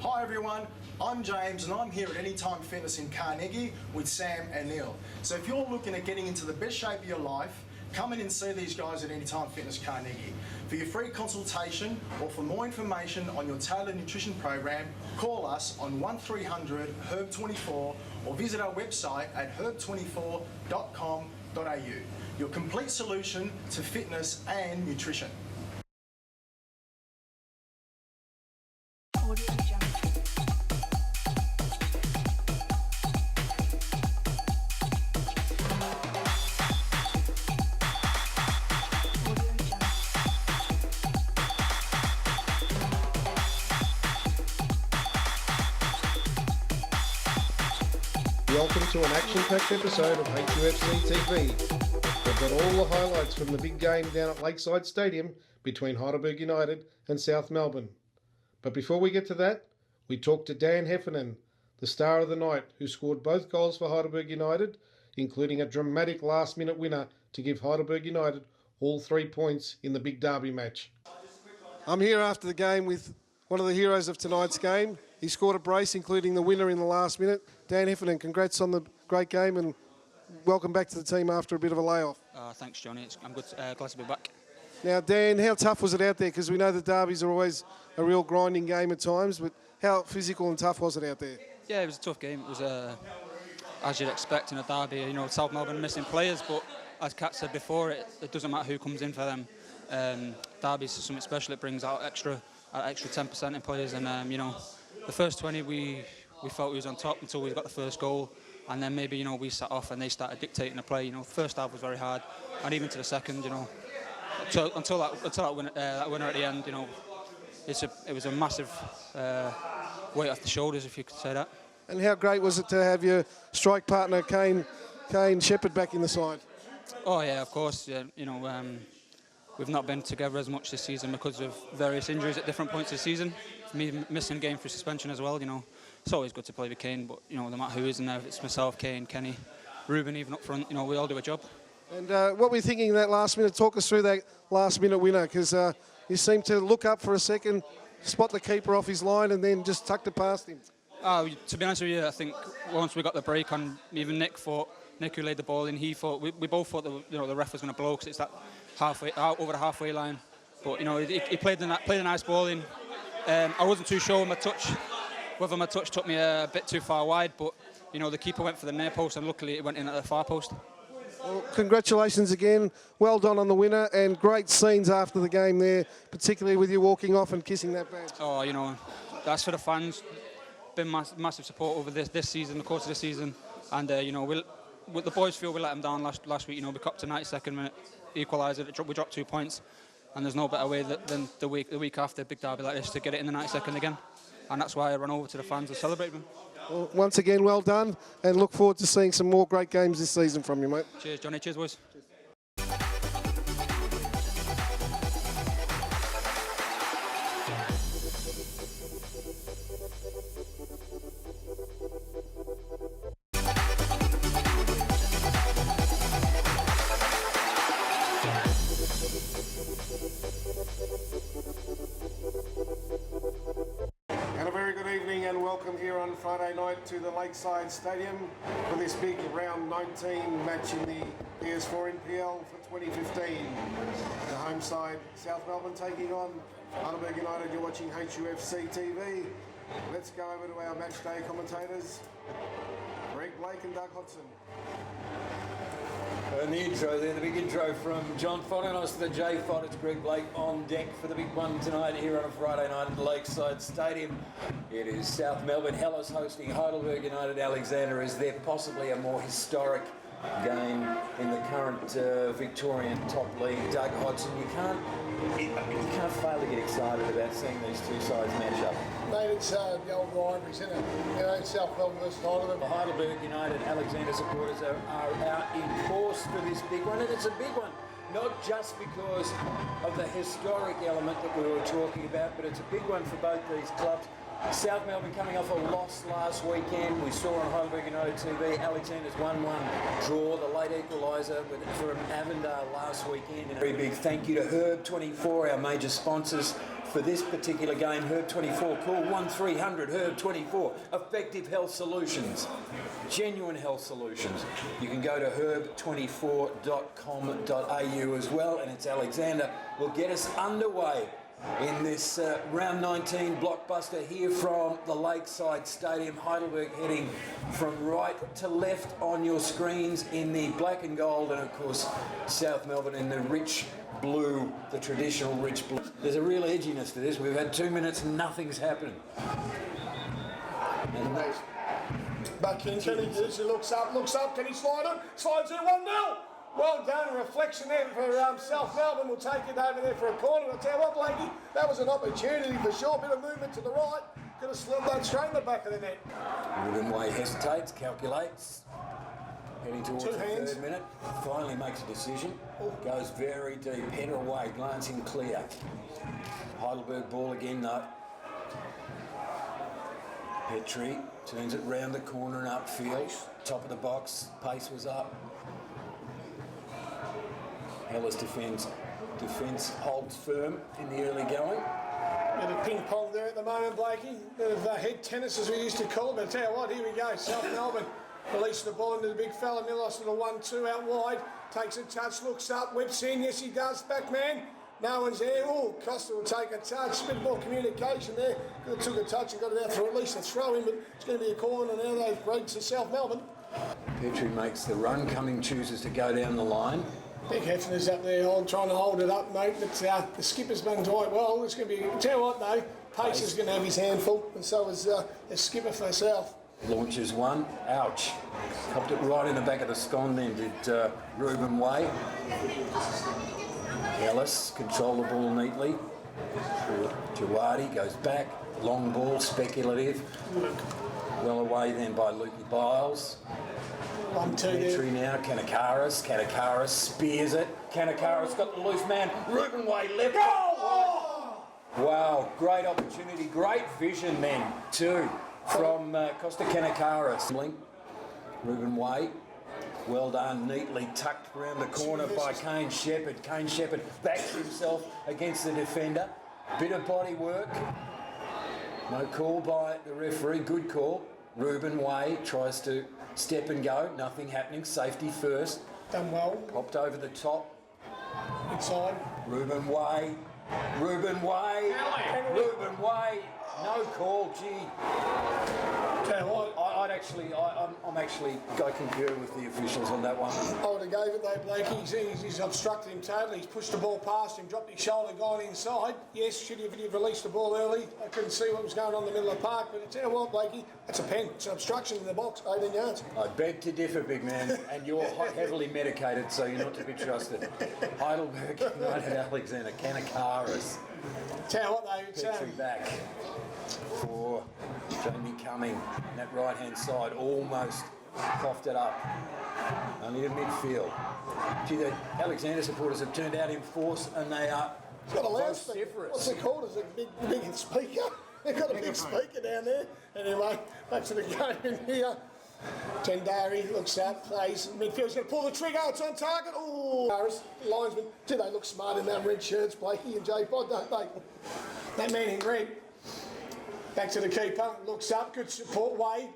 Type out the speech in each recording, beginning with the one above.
Hi everyone, I'm James and I'm here at Anytime Fitness in Carnegie with Sam and Neil. So if you're looking at getting into the best shape of your life, come in and see these guys at Anytime Fitness Carnegie. For your free consultation or for more information on your tailored nutrition program, call us on 1300 HERB24 or visit our website at herb24.com.au. Your complete solution to fitness and nutrition. Welcome to an action-packed episode of HUFC TV. We've got all the highlights from the big game down at Lakeside Stadium between Heidelberg United and South Melbourne. But before we get to that, we talked to Dan Heffernan, the star of the night, who scored both goals for Heidelberg United, including a dramatic last-minute winner to give Heidelberg United all 3 points in the big derby match. I'm here after the game with one of the heroes of tonight's game. He scored a brace, including the winner in the last minute. Dan Heffernan, congrats on the great game and welcome back to the team after a bit of a layoff. Thanks, Johnny. I'm good. Glad to be back. Now, Dan, how tough was it out there? Because we know the derbies are always a real grinding game at times, but how physical and tough was it out there? Yeah, it was a tough game. It was, as you'd expect in a derby, you know, South Melbourne missing players, but as Kat said before, it doesn't matter who comes in for them. Derbies are something special. It brings out extra 10% in players, and you know, the first 20 we felt we was on top until we got the first goal, and then maybe, you know, we sat off and they started dictating the play. You know, first half was very hard, and even to the second, you know, until that winner at the end, you know, it was a massive weight off the shoulders, if you could say that. And how great was it to have your strike partner Kane Shepherd back in the side? Oh yeah, of course. Yeah, you know, we've not been together as much this season because of various injuries at different points of the season. Me missing a game for suspension as well, you know. It's always good to play with Kane, but, you know, no matter who is in there, it's myself, Kane, Kenny, Ruben, even up front, you know, we all do a job. And what were you thinking in that last minute? Talk us through that last minute winner, because you seemed to look up for a second, spot the keeper off his line, and then just tucked it past him. To be honest with you, I think once we got the break on, even Nick who laid the ball in, we both thought that, you know, the ref was going to blow, because it's that halfway over the halfway line. But, you know, he played a nice ball in. I wasn't too sure whether my touch took me a bit too far wide, but, you know, the keeper went for the near post, and luckily it went in at the far post. Well, congratulations again. Well done on the winner, and great scenes after the game there, particularly with you walking off and kissing that badge. Oh, you know, that's for the fans. Been massive support over this season, the course of the season, and you know, the boys feel we let them down last week. You know, we copped to 92nd minute equaliser. We dropped 2 points, and there's no better way than the week after a big derby like this to get it in the 92nd again, and that's why I ran over to the fans and celebrate them. Well, once again, well done, and look forward to seeing some more great games this season from you, mate. Cheers, Johnny. Cheers, boys. Friday night to the Lakeside Stadium for this big round 19 match in the PS4 NPL for 2015. The home side, South Melbourne, taking on Heidelberg United. You're watching HUFC TV. Let's go over to our match day commentators, Greg Blake and Doug Hodson. And the intro there, the big intro from John Fontenos to the J Fod. It's Greg Blake on deck for the big one tonight here on a Friday night at the Lakeside Stadium. It is South Melbourne Hellas hosting Heidelberg United. Alexander, is there possibly a more historic game in the current Victorian top league? Doug Hodson, you can't fail to get excited about seeing these two sides match up. Mate, it's the old rivalries, isn't it? You know, South Melbourne versus Heidelberg. The Heidelberg United Alexander supporters are out in force for this big one, and it's a big one. Not just because of the historic element that we were talking about, but it's a big one for both these clubs. South Melbourne coming off a loss last weekend. We saw on Heidelberg United TV, Alexander's 1-1 draw, the late equaliser for Avondale last weekend. And a very big thank you to Herb24, our major sponsors for this particular game. Herb 24, call 1300 Herb 24. Effective Health Solutions, genuine health solutions. You can go to herb24.com.au as well, and it's Alexander will get us underway in this round 19 blockbuster here from the Lakeside Stadium. Heidelberg heading from right to left on your screens in the black and gold, and of course South Melbourne in the rich blue, the traditional rich blue. There's a real edginess to this. We've had 2 minutes and nothing's happening. And Back in, Kenny looks up, can he slide it? Slides it 1-0. Well done, a reflection there for South Melbourne. Will take it over there for a corner. I'll tell you what, Blakey, that was an opportunity for sure. Bit of movement to the right. Could have slipped that straight in the back of the net. Ruben Way hesitates, calculates. Heading towards the hands. third minute. Finally makes a decision. Goes very deep. Header away, glancing clear. Heidelberg ball again though. Petrie turns it round the corner and upfield. Top of the box, pace was up. Hellas defence holds firm in the early going. Bit of ping pong there at the moment, Blakey. Bit of head tennis, as we used to call it. But I tell you what, here we go. South Melbourne releasing the ball into the big fella. Milos with a 1-2 out wide. Takes a touch, looks up, whips in. Yes, he does. Back man. No one's there. Oh, Costa will take a touch. A bit more communication there. Could have took a touch and got it out for at least a throw in, but it's going to be a corner now. They've break to South Melbourne. Petrie makes the run. Cumming chooses to go down the line. Big Hefner's up there trying to hold it up, mate, but the skipper's done quite well. It's going to be, tell you what though, Pace is going to have his handful, and so is the skipper for South. Launches one, ouch. Copped it right in the back of the scone then did Ruben Way. Ellis control the ball neatly. Jawadi goes back, long ball, speculative. Well away then by Lukey Biles. 1-2 there. Petrie now, Kanakaris spears it. Kanakaris got the loose man. Ruben Way left. Oh! Wow, great opportunity, great vision then too from Costa Kanakaris. Ruben Way, well done, neatly tucked around the corner by Kane Shepherd. Kane Shepherd backs himself against the defender. Bit of body work. No call by the referee, good call. Ruben Way tries to step and go, nothing happening, safety first. Done well. Popped over the top. Inside. Ruben Way, Ruben Way, Ruben Way, no call, gee. Tell you what, I'm actually, I concur with the officials on that one. I would have gave it though, Blakey. He's obstructed him totally. He's pushed the ball past him, dropped his shoulder, gone inside. Yes, should he have released the ball early? I couldn't see what was going on in the middle of the park, but I tell you what, Blakey, that's a pen. It's an obstruction in the box, 18 yards. I beg to differ, big man, and you're heavily medicated, so you're not to be trusted. Heidelberg United Alexander, Kanakaris. Tell you what though, it's Petrie back for Jamie Cumming. That right-hand side almost coughed it up. Only to midfield. Gee, the Alexander supporters have turned out in force and they are it's got a loudspeaker. vociferous. What's it called? Is it a big speaker? They've got a big speaker down there. Anyway, back to the game in here. Tendari looks up, plays, midfield's going to pull the trigger, it's on target. Oh, Harris, linesman. Do they look smart in them red shirts, Blakey and J Pod, don't they? That man in red. Back to the keeper, looks up, good support, Wade.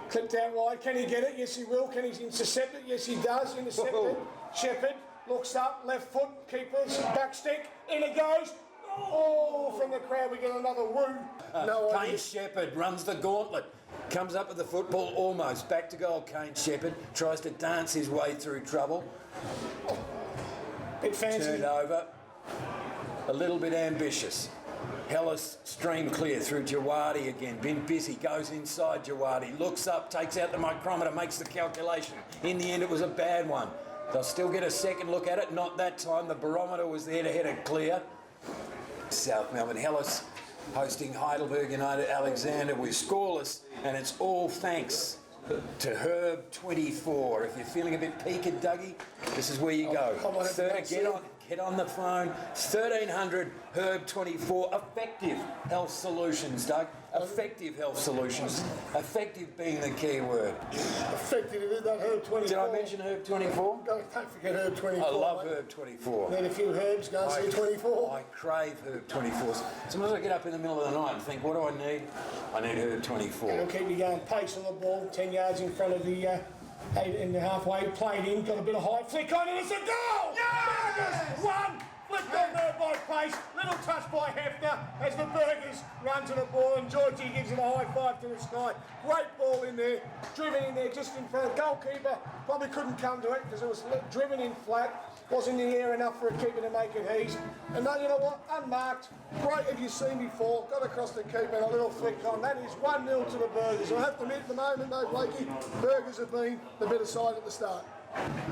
Clipped out wide, can he get it? Yes he will. Can he intercept it? Yes he does, intercepted. Shepherd looks up, left foot, keeper's back stick, in it goes. Oh, from the crowd we get another woo. No Kane idea. Shepherd runs the gauntlet. Comes up with the football almost. Back to goal, Kane Shepherd. Tries to dance his way through trouble. Bit fancy. Turned over. A little bit ambitious. Hellas stream clear through Jawadi again. Been busy. Goes inside Jawadi. Looks up, takes out the micrometer, makes the calculation. In the end, it was a bad one. They'll still get a second look at it. Not that time. The barometer was there to head it clear. South Melbourne Hellas hosting Heidelberg United Alexander. We're scoreless, and it's all thanks to Herb 24. If you're feeling a bit peaked, Dougie, this is where you go. Come on, Third, get on, Get on the phone, 1300 Herb 24. Effective health solutions, Doug. Effective health solutions. Effective being the key word. Effective is that Herb 24. Did I mention Herb 24? Don't forget Herb 24. I love mate. Herb 24. Then a few herbs, go and see 24. I crave Herb 24. Sometimes I get up in the middle of the night and think, what do I need? I need Herb 24. It'll keep you going. Pace on the ball, 10 yards in front of the 8 in the halfway. Played in, got a bit of height. Flick on, and it's a goal! Yes! One! Flipped on there by Pace. Little touch by Hefner as the Burgers run to the ball, and Georgie gives it a high five to the sky. Great ball in there, driven in there just in front. Goalkeeper probably couldn't come to it because it was driven in flat. Wasn't in the air enough for a keeper to make it easy. And then, you know what? Unmarked. Great if you've seen before. Got across the keeper and a little flick on. That is 1-0 to the Burgers. I have to admit, at the moment, though, Blakey, Burgers have been the better side at the start.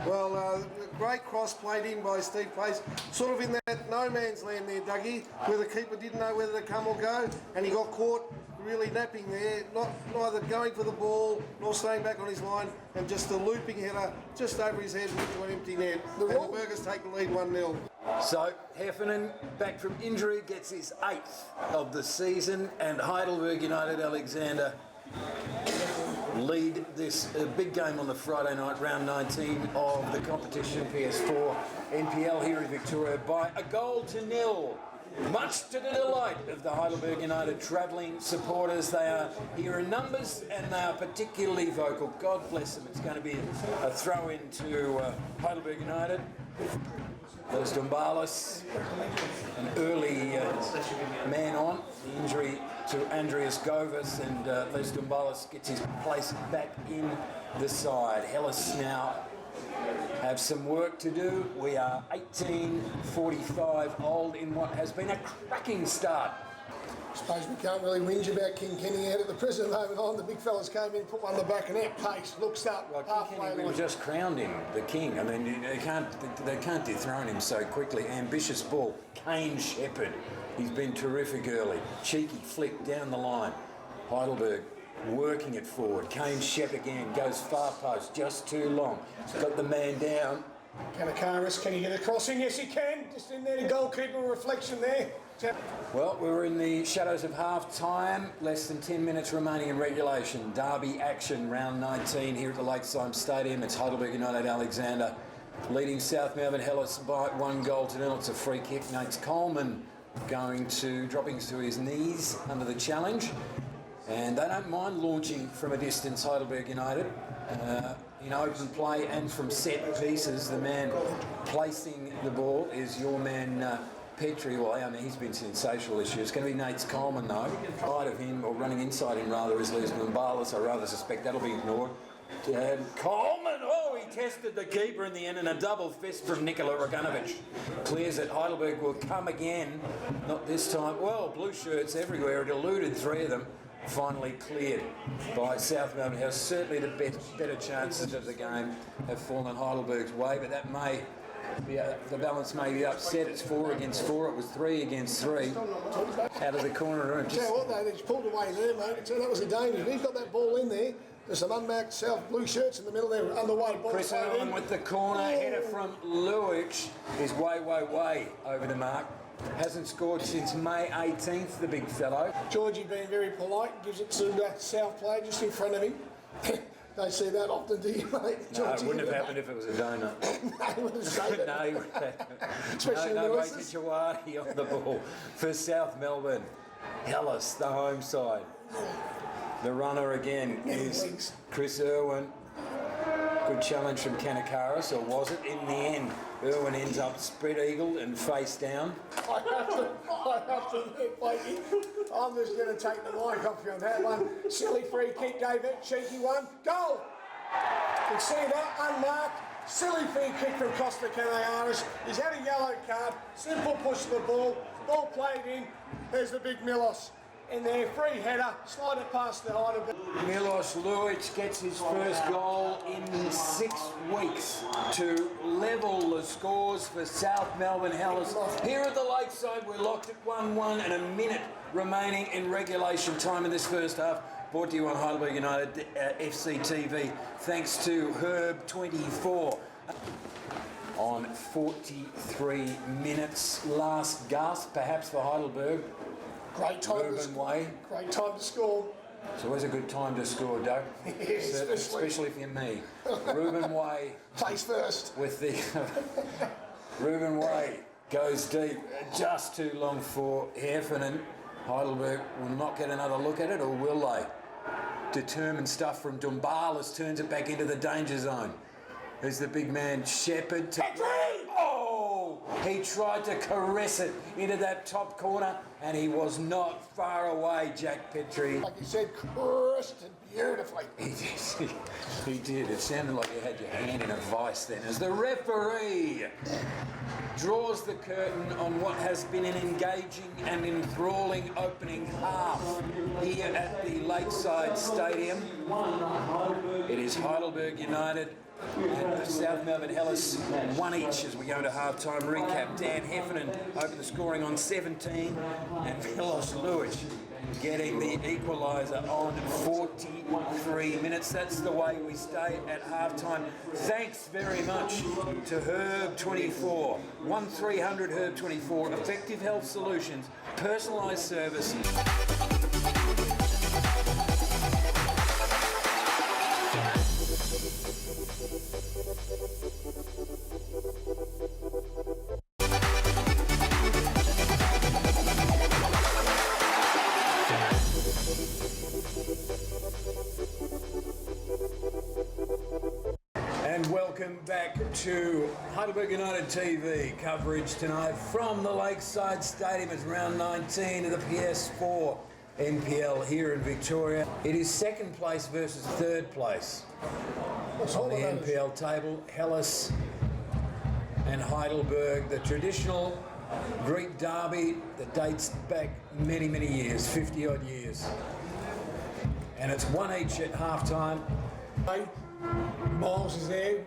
Well, great cross played in by Steve Pace, sort of in that no man's land there, Dougie, where the keeper didn't know whether to come or go, and he got caught really napping there, neither going for the ball nor staying back on his line, and just a looping header just over his head into an empty net. And the Burgers take the lead 1-0. So Heffernan, back from injury, gets his 8th of the season, and Heidelberg United Alexander lead this big game on the Friday night, round 19 of the competition, PS4 NPL here in Victoria, by a goal to nil. Much to the delight of the Heidelberg United travelling supporters. They are here in numbers and they are particularly vocal. God bless them. It's going to be a throw in to Heidelberg United. Los Dumbalis, an early man on, the injury to Andreas Govas, and Les Dumbalis gets his place back in the side. Hellas now have some work to do. We are 18:45 old in what has been a cracking start. I suppose we can't really whinge about King Kenny out at the present moment on. The big fellas came in, put one on the back, and that Pace looks up. Well, King Kenny, we just crowned him the king. I mean, they can't dethrone him so quickly. Ambitious ball, Kane Shepherd. He's been terrific early. Cheeky flick down the line. Heidelberg working it forward. Kane Shepherd again goes far post, just too long. He's got the man down. Kanakaris, can he get a crossing? Yes, he can. Just in there, the goalkeeper reflection there. Well, we're in the shadows of half-time. Less than 10 minutes remaining in regulation. Derby action, round 19 here at the Lakeside Stadium. It's Heidelberg United Alexander leading South Melbourne Hellas by 1-0. It's a free kick. Nate Coleman dropping to his knees under the challenge. And they don't mind launching from a distance, Heidelberg United. In open play and from set pieces, the man placing the ball is your man Petrie. Well, I mean, he's been sensational this year. It's going to be Nate Coleman, though. Side of him, or running inside him rather, is Les Mumbalas. I rather suspect that'll be ignored. Coleman, he tested the keeper in the end, and a double fist from Nikola Roganovic. Clears it. Heidelberg will come again. Not this time. Well, blue shirts everywhere. It eluded 3 of them. Finally cleared by South Melbourne House. Certainly the better chances of the game have fallen Heidelberg's way, but that may be the balance may be upset. It's 4 against 4. It was 3 against 3. Out of the corner room. Tell you what, though, they just pulled away there, mate. So that was a danger. He's got that ball in there. There's some unmarked South blue shirts in the middle there, underway. Chris Owen with the corner. Header from Luich is way over the mark. Hasn't scored since May 18th, the big fellow. Georgie being very polite, gives it to South play just in front of him. Don't see that often, do you, mate? No, it wouldn't have happened if it was a donut. No, he wouldn't say that. No wastage Awadi on the ball for South Melbourne. Hellas, the home side. The runner again is Chris Irwin. Good challenge from Kanakaris, or was it? In the end, Irwin ends up spread-eagled and face down. I have to admit, Blakey, I'm just going to take the mic off you on that one. Silly free kick, gave it, cheeky one. Goal! You can see that, unmarked. Silly free kick from Costa Kanakaris. He's had a yellow card. Simple push to the ball. Ball played in. There's the big Milos. In there, free header, slide it past the Heidelberg. Milos Luich gets his first goal in 6 weeks to level the scores for South Melbourne Hellas. Here at the Lakeside, we're locked at 1-1 and a minute remaining in regulation time in this first half. Brought to you on Heidelberg United FC TV, thanks to Herb 24. on 43 minutes. Last gasp, perhaps, for Heidelberg. Great time to Ruben score. Way. Great time to score. It's always a good time to score, Doug. Yes, Especially for me. Ruben Way Place first. with the... Ruben Way goes deep. Just too long for Heffernan. Heidelberg will not get another look at it, or will they? Determined stuff from Dumbalis turns it back into the danger zone. There's the big man Shepherd to... Oh! He tried to caress it into that top corner, and he was not far away, Jack Petrie. Like you said, crushed it beautifully. He did. It sounded like you had your hand in a vice then, as the referee draws the curtain on what has been an engaging and enthralling opening half here at the Lakeside Stadium. It is Heidelberg United and South Melbourne Hellas, one each as we go to half-time recap. Dan Heffernan opened the scoring on 17, and Milos Luic getting the equaliser on 43 minutes. That's the way we stay at half-time. Thanks very much to Herb24, 1300 Herb24, Effective Health Solutions, personalised service. And welcome back to Heidelberg United TV coverage tonight from the Lakeside Stadium. It's round 19 of the PS4 NPL here in Victoria. It is second place versus third place on the NPL table. Hellas and Heidelberg, the traditional Greek derby that dates back many, many years, 50 odd years. And it's one each at half time. Miles is there,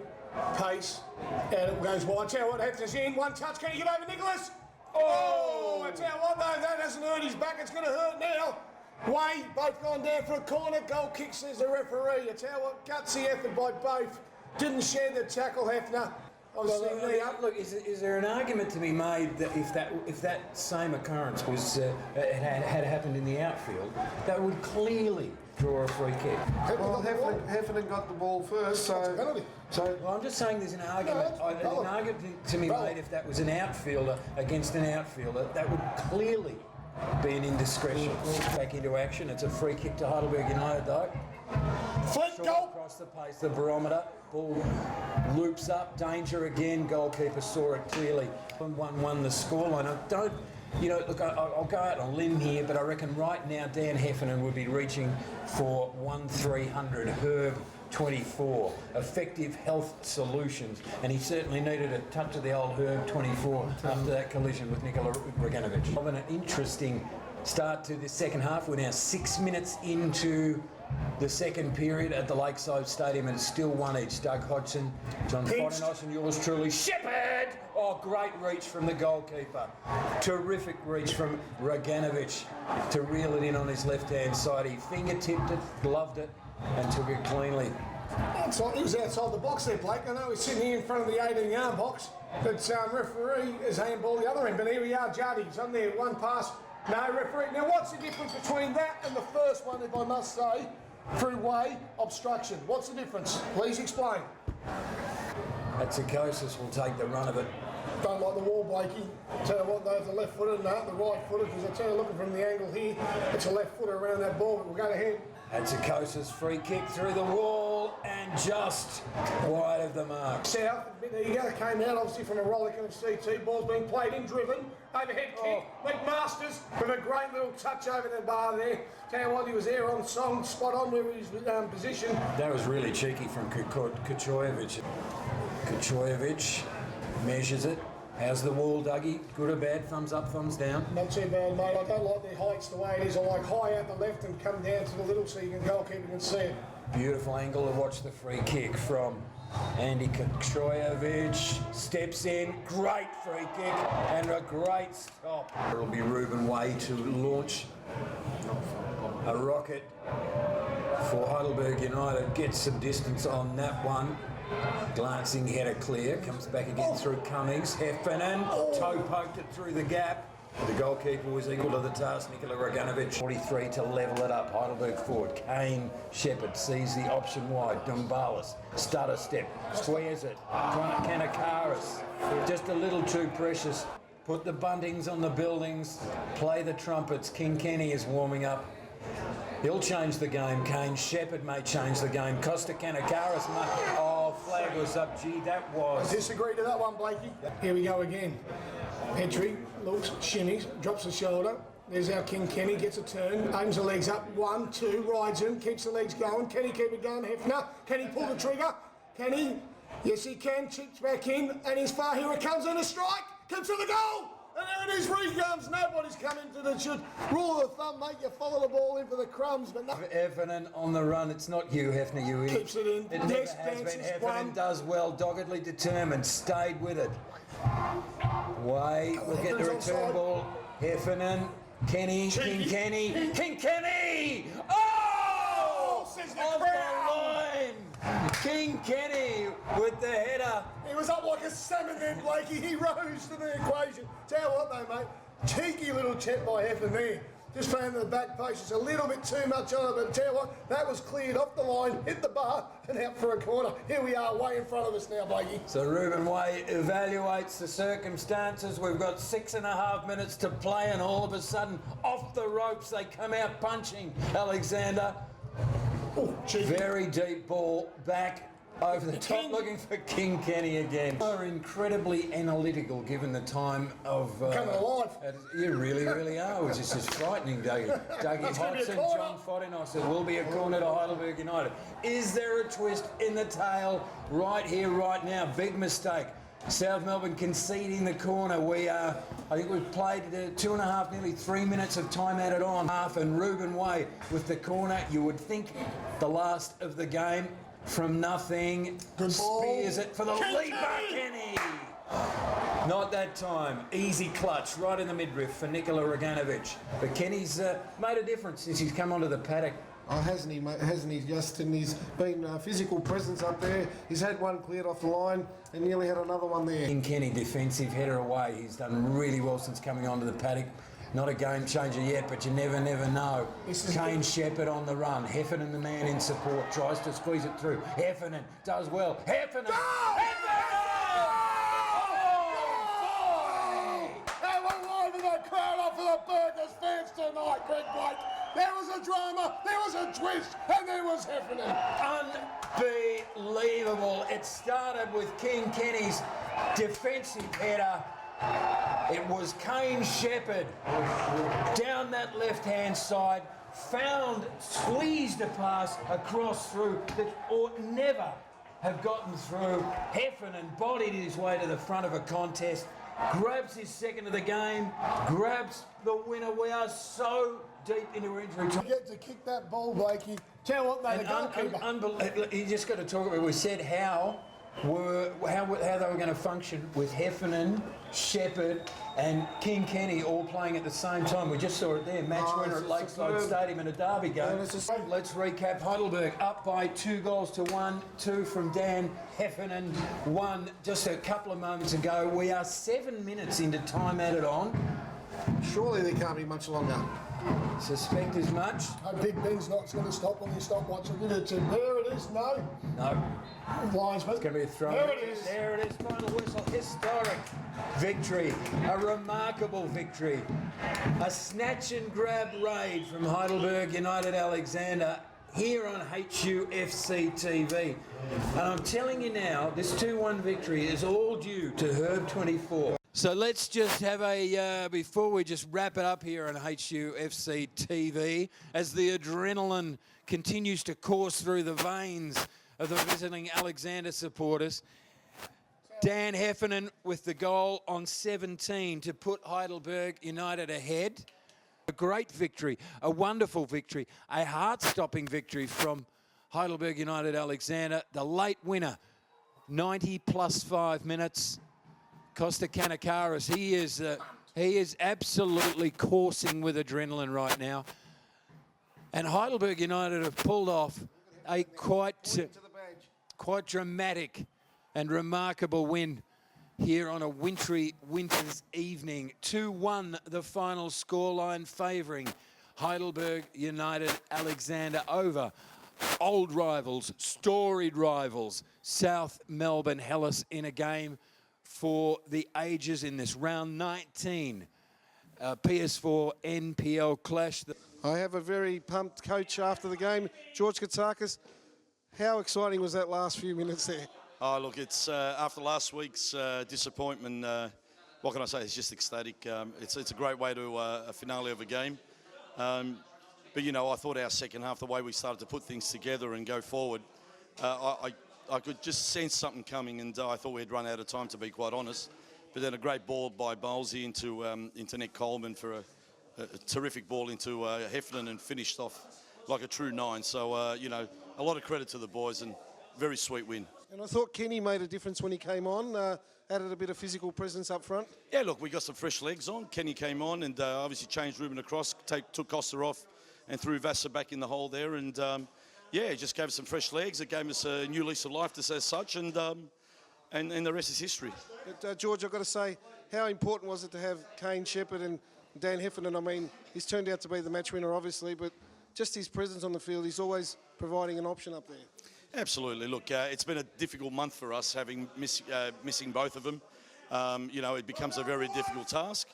pace, and it goes wide. Tell you what, Hefner's in, one touch, can you get over Nicholas? Oh, I tell you what though, that hasn't hurt his back, it's going to hurt now. Way, both gone down for a corner, goal kick, says the referee. I tell you what, gutsy effort by both. Didn't share the tackle, Hefner. Look, is there an argument to be made that if that same occurrence was had happened in the outfield, that would clearly draw a free kick? Well, Heffernan got the ball first, so Well, I'm just saying there's an argument. An argument to be made if that was an outfielder against an outfielder, that would clearly be an indiscretion. Back into action. It's a free kick to Heidelberg United, though. Flip Short goal. across the pace, the barometer. Ball loops up, danger again. Goalkeeper saw it clearly. 1-1 the scoreline. I don't, look, I'll go out on a limb here, but I reckon right now Dan Heffernan would be reaching for 1300 Herb 24, Effective Health Solutions, and he certainly needed a touch of the old Herb 24 after that collision with Nikola Reganovic. An interesting start to the second half. We're now 6 minutes into the second period at the Lakeside Stadium, and it's still one each. Doug Hodgson, John Fodenos, and yours truly, Shepherd! Oh, great reach from the goalkeeper. Terrific reach from Reganovic to reel it in on his left-hand side. He fingertipped it, gloved it, and took it cleanly. He was outside the box there, Blake. I know he's sitting here in front of the 18-yard box, but referee is handball the other end. But here we are, Jardy's on there, one pass. No referee. Now, what's the difference between that and the first one, if I must say, through way obstruction? What's the difference? Please explain. Atsukosis will take the run of it. Don't like the wall, Blakey. Tell you what, though, the left footer and the right footer, because I tell you, looking from the angle here, it's a left footer around that ball, but we'll go ahead. Atsukosis free kick through the wall and just wide of the mark. South, there you go, came out obviously from a rollicking of CT, ball's being played in, driven, overhead kick, McMasters with a great little touch over the bar there. Tell you what, he was there on song, spot on where he was positioned. That was really cheeky from Kuchojevic. Kuchojevic measures it. How's the wall, Dougie? Good or bad? Thumbs up, thumbs down? Not too bad, mate. I don't like the heights the way it is. I like high out the left and come down to the little so you can goalkeeper can see it. Beautiful angle to watch the free kick from Andy Kuchojevic. Steps in, great free kick and a great stop. It'll be Ruben Way to launch a rocket for Heidelberg United. Gets some distance on that one. Glancing header clear, comes back again through Cummings. Heffernan, toe poked it through the gap. The goalkeeper was equal to the task, Nikola Roganovic. 43 to level it up. Heidelberg forward. Kane Shepherd sees the option wide. Dumbalis, stutter step, squares it. Kanakaris, just a little too precious. Put the buntings on the buildings. Play the trumpets. King Kenny is warming up. He'll change the game. Kane Shepherd may change the game. Costa Kanakaris may... Oh, flag was up. Gee, that was... I disagree to that one, Blakey. Here we go again. Petrie looks, shimmies, drops the shoulder. There's our King Kenny, gets a turn, aims the legs up. 1, 2, rides him, keeps the legs going. Can he keep it going, Hefner? Can he pull the trigger? Can he? Yes, he can. Chips back in, and he's far. Here it comes on a strike. Comes to the goal. And there it is, re-comes. Nobody's coming to the shoot. Rule of thumb, mate, you follow the ball in for the crumbs, but no. Heffernan on the run. It's not you, Hefner, you idiot. Keeps it in. It never has been. Heffernan does well, doggedly determined, stayed with it. Way, we'll get the return ball. Heffernan, Kenny, King Kenny, King Kenny! Oh! Off the line! King Kenny with the header. He was up like a salmon then, Blakey. He rose to the equation. Tell you what though, mate, cheeky little chip by Heffernan there. Just playing the back post. It's a little bit too much on it, but tell you what, that was cleared off the line, hit the bar, and out for a corner. Here we are, way in front of us now, Blakey. So Ruben Way evaluates the circumstances. We've got 6.5 minutes to play, and all of a sudden, off the ropes, they come out punching Alexander. Oh, very deep ball back over the top, looking for King Kenny again. They're incredibly analytical given the time of... coming alive. You really, really are, which is just frightening, Dougie. Dougie Hodgson, John Fodinos. It will be a corner to Heidelberg United. Is there a twist in the tail right here, right now? Big mistake. South Melbourne conceding the corner. I think we've played 2.5, nearly 3 minutes of time added on. Half, and Ruben Way with the corner. You would think the last of the game. From nothing, spears it for the leaper, Kenny. Not that time. Easy clutch right in the midriff for Nikola Roganovic. But Kenny's made a difference since he's come onto the paddock. Oh, hasn't he, mate? Hasn't he, Justin? He's been physical presence up there. He's had one cleared off the line and nearly had another one there. King Kenny, defensive header away. He's done really well since coming onto the paddock. Not a game changer yet, but you never know. Kane Shepherd on the run. Heffernan, the man in support, tries to squeeze it through. Heffernan does well. Heffernan! Heffernan! Oh, boy! They went live in that crowd up for the Burgers fans tonight, Greg Blake. There was a drama, there was a twist, and there was Heffernan. Unbelievable. It started with King Kenny's defensive header. It was Kane Shepherd down that left-hand side, squeezed a pass across through that ought never have gotten through. Heffernan bodied his way to the front of a contest, grabs his second of the game, grabs the winner. We are so deep into injury time. You get to kick that ball, Blakey. Tell what they unbelievable. You just got to talk about. We said how they were going to function with Heffernan, Shepherd, and King Kenny all playing at the same time. We just saw it there. Match winner at Lakeside Stadium in a derby game. Let's recap. Heidelberg up by 2-1. 2 from Dan Heffernan. 1 just a couple of moments ago. We are 7 minutes into time added on. Surely there can't be much longer. Suspect as much. Big Ben's not going to stop when you stop watching it. There it is. No. Linesman. It's going to be a throw. There it is. There it is. Final whistle. Historic victory. A remarkable victory. A snatch and grab raid from Heidelberg United Alexander here on HUFC TV. And I'm telling you now, this 2-1 victory is all due to Herb24. So let's just have before we just wrap it up here on HUFC TV, as the adrenaline continues to course through the veins of the visiting Alexander supporters. Dan Heffernan with the goal on 17 to put Heidelberg United ahead. A great victory, a wonderful victory, a heart-stopping victory from Heidelberg United Alexander. The late winner, 90 plus 5 minutes. Costa Kanakaris, he is absolutely coursing with adrenaline right now. And Heidelberg United have pulled off a quite quite dramatic and remarkable win here on a wintry winter's evening. 2-1 the final scoreline, favouring Heidelberg United Alexander over old rivals, storied rivals, South Melbourne Hellas, in a game for the ages in this round 19 PS4 NPL clash. I have a very pumped coach after the game, George Katsakis. How exciting was that last few minutes there? Oh, look, it's after last week's disappointment, what can I say? It's just ecstatic. It's a great way to a finale of a game. But, you know, I thought our second half, the way we started to put things together and go forward, I could just sense something coming, and I thought we'd run out of time, to be quite honest. But then a great ball by Bowlesy into Nick Coleman for a terrific ball into Heffernan, and finished off like a true 9. So, you know, a lot of credit to the boys, and very sweet win. And I thought Kenny made a difference when he came on, added a bit of physical presence up front. Yeah, look, we got some fresh legs on. Kenny came on and obviously changed Ruben across, took Costa off and threw Vasa back in the hole there. And, yeah, it just gave us some fresh legs. It gave us a new lease of life, as such, and the rest is history. But, George, I've got to say, how important was it to have Kane Shepherd and Dan Heffernan? I mean, he's turned out to be the match winner, obviously, but just his presence on the field, he's always providing an option up there. Absolutely. Look, it's been a difficult month for us, having missing both of them. You know, it becomes a very difficult task.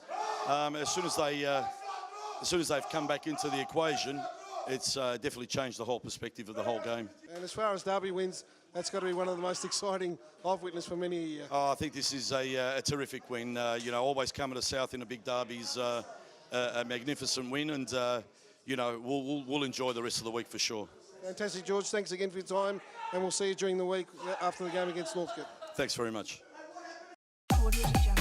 As soon as they've come back into the equation, it's definitely changed the whole perspective of the whole game. And as far as derby wins, that's got to be one of the most exciting I've witnessed for many years. Oh, I think this is a terrific win. You know, always coming to South in a big derby is a magnificent win, and you know, we'll enjoy the rest of the week for sure. Fantastic, George. Thanks again for your time, and we'll see you during the week after the game against Northcote. Thanks very much. Audio Jungle.